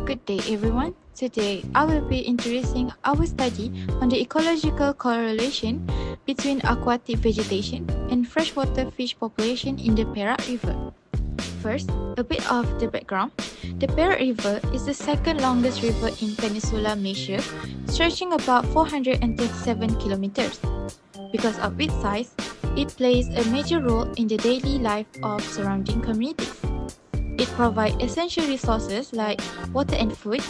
Good day, everyone. Today, I will be introducing our study on the ecological correlation between aquatic vegetation and freshwater fish population in the Perak River. First, a bit of the background. The Perak River is the second longest river in Peninsular Malaysia, stretching about 437 kilometers. Because of its size, it plays a major role in the daily life of surrounding communities. It provides essential resources like water and food,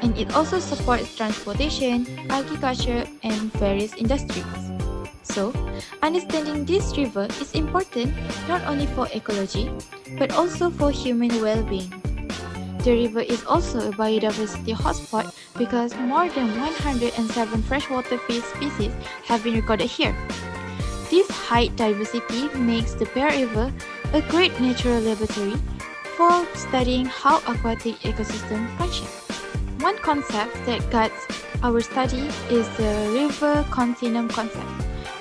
and it also supports transportation, agriculture, and various industries. So, understanding this river is important not only for ecology, but also for human well-being. The river is also a biodiversity hotspot because more than 107 freshwater fish species have been recorded here. This high diversity makes the Perak River a great natural laboratory for studying how aquatic ecosystems function. One concept that guides our study is the river continuum concept,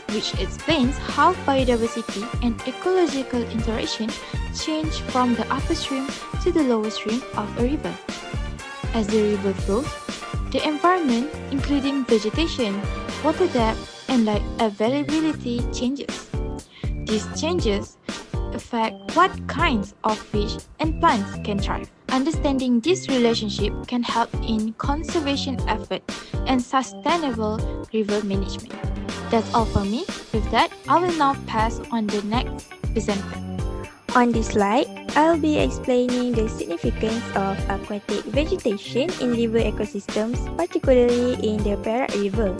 which explains how biodiversity and ecological interaction change from the upper stream to the lower stream of a river. As the river flows, the environment, including vegetation, water depth, and light availability changes. These changes affect what kinds of fish and plants can thrive. Understanding this relationship can help in conservation effort and sustainable river management. That's all for me. With that, I will now pass on the next presenter. On this slide, I'll be explaining the significance of aquatic vegetation in river ecosystems, particularly in the Perak River.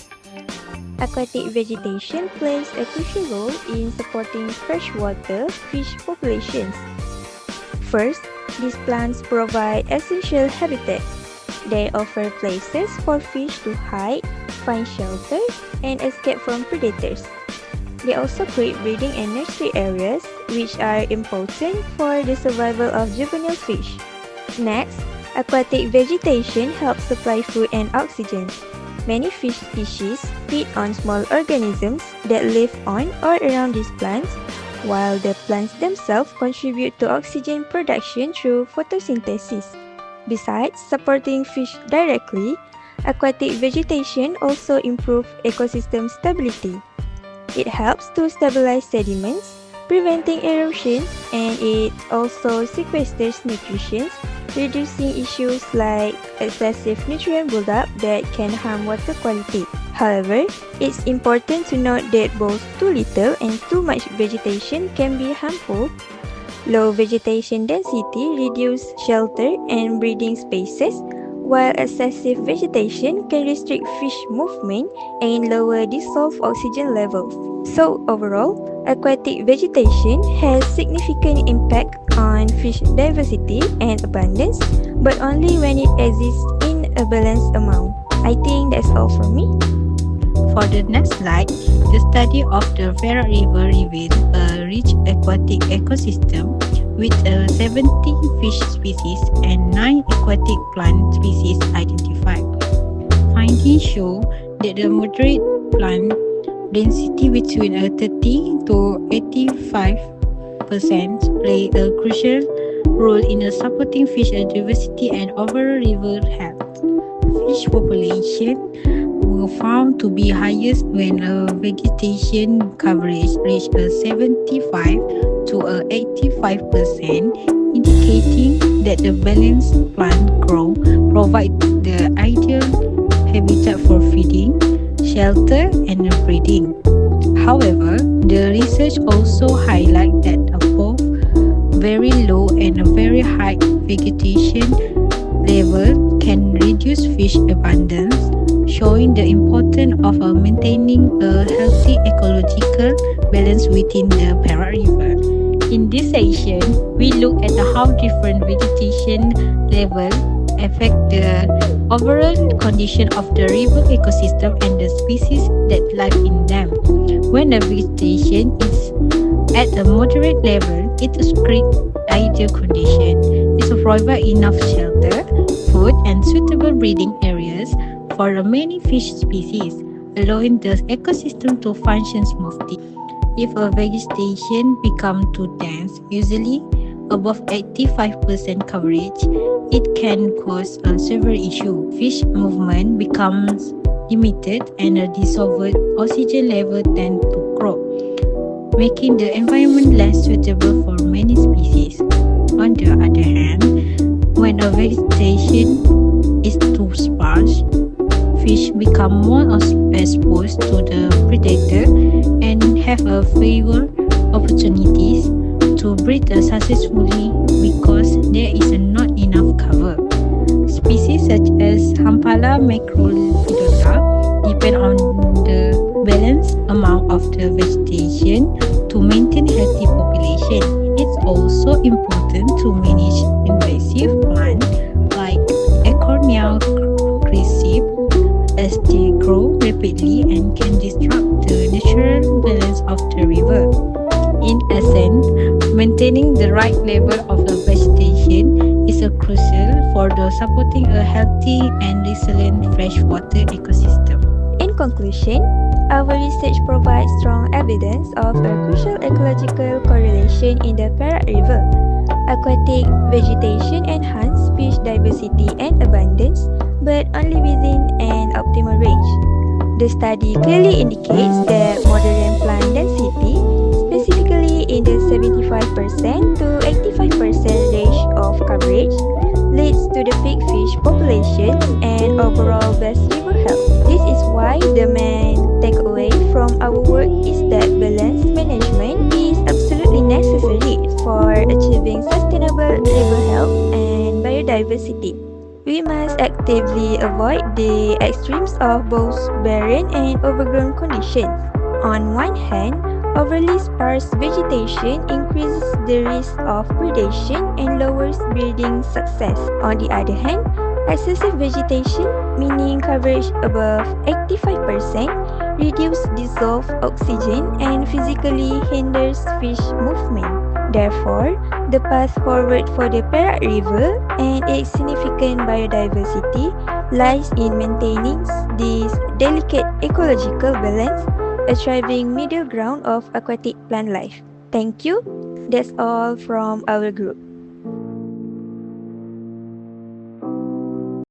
Aquatic vegetation plays a crucial role in supporting freshwater fish populations. First, these plants provide essential habitat. They offer places for fish to hide, find shelter, and escape from predators. They also create breeding and nursery areas, which are important for the survival of juvenile fish. Next, aquatic vegetation helps supply food and oxygen. Many fish species feed on small organisms that live on or around these plants, while the plants themselves contribute to oxygen production through photosynthesis. Besides supporting fish directly, aquatic vegetation also improves ecosystem stability. It helps to stabilize sediments, preventing erosion, and it also sequesters nutrition, reducing issues like excessive nutrient buildup that can harm water quality. However, it's important to note that both too little and too much vegetation can be harmful. Low vegetation density reduces shelter and breeding spaces, while excessive vegetation can restrict fish movement and lower dissolved oxygen levels. So overall, aquatic vegetation has significant impact on fish diversity and abundance, but only when it exists in a balanced amount. I think that's all for me. For the next slide, the study of the Perak River reveals a rich aquatic ecosystem with 70 fish species and 9 aquatic plant species identified. Findings show that the moderate plant density between 30 to 85% play a crucial role in supporting fish diversity and overall river health. Fish population were found to be highest when vegetation coverage reached 75 to 85%, indicating that the balanced plant growth provides the ideal habitat for feeding, shelter, and breeding. However, the research also highlights that both very low and very high vegetation level can reduce fish abundance, showing the importance of maintaining a healthy ecological balance within the Perak River. In this section, we look at how different vegetation levels affect the overall condition of the river ecosystem and the species that live in them. When the vegetation is at a moderate level, it creates ideal condition. It provides enough shelter, food, and suitable breeding areas for many fish species, allowing the ecosystem to function smoothly. If a vegetation becomes too dense, usually above 85% coverage, it can cause a severe issue. Fish movement becomes limited and a dissolved oxygen level tend to drop, making the environment less suitable for many species. On the other hand, when a vegetation is too sparse, fish become more exposed to the predator and have a fewer opportunities to breed successfully because there is not enough cover. Species such as Hampala macrolidota depend on the balanced amount of the vegetation to maintain healthy population. It's also important to manage invasive plants like Ecornia crescip as they grow rapidly and can disrupt the natural balance of the river. In essence, maintaining the right level of the vegetation is crucial for supporting a healthy and resilient freshwater ecosystem. In conclusion, our research provides strong evidence of a crucial ecological correlation in the Perak River. Aquatic vegetation enhances fish diversity and abundance, but only within an optimal range. The study clearly indicates that moderate plant density, specifically in the 75% to 85% range of coverage, leads to the big fish populations and overall best river health. This is why the main takeaway from our work is that balanced management is absolutely necessary for achieving sustainable river health and biodiversity. We must actively avoid the extremes of both barren and overgrown conditions. On one hand, overly sparse vegetation increases the risk of predation and lowers breeding success. On the other hand, excessive vegetation, meaning coverage above 85%, reduces dissolved oxygen and physically hinders fish movement. Therefore, the path forward for the Perak River and its significant biodiversity lies in maintaining this delicate ecological balance, a thriving middle ground of aquatic plant life. Thank you. That's all from our group.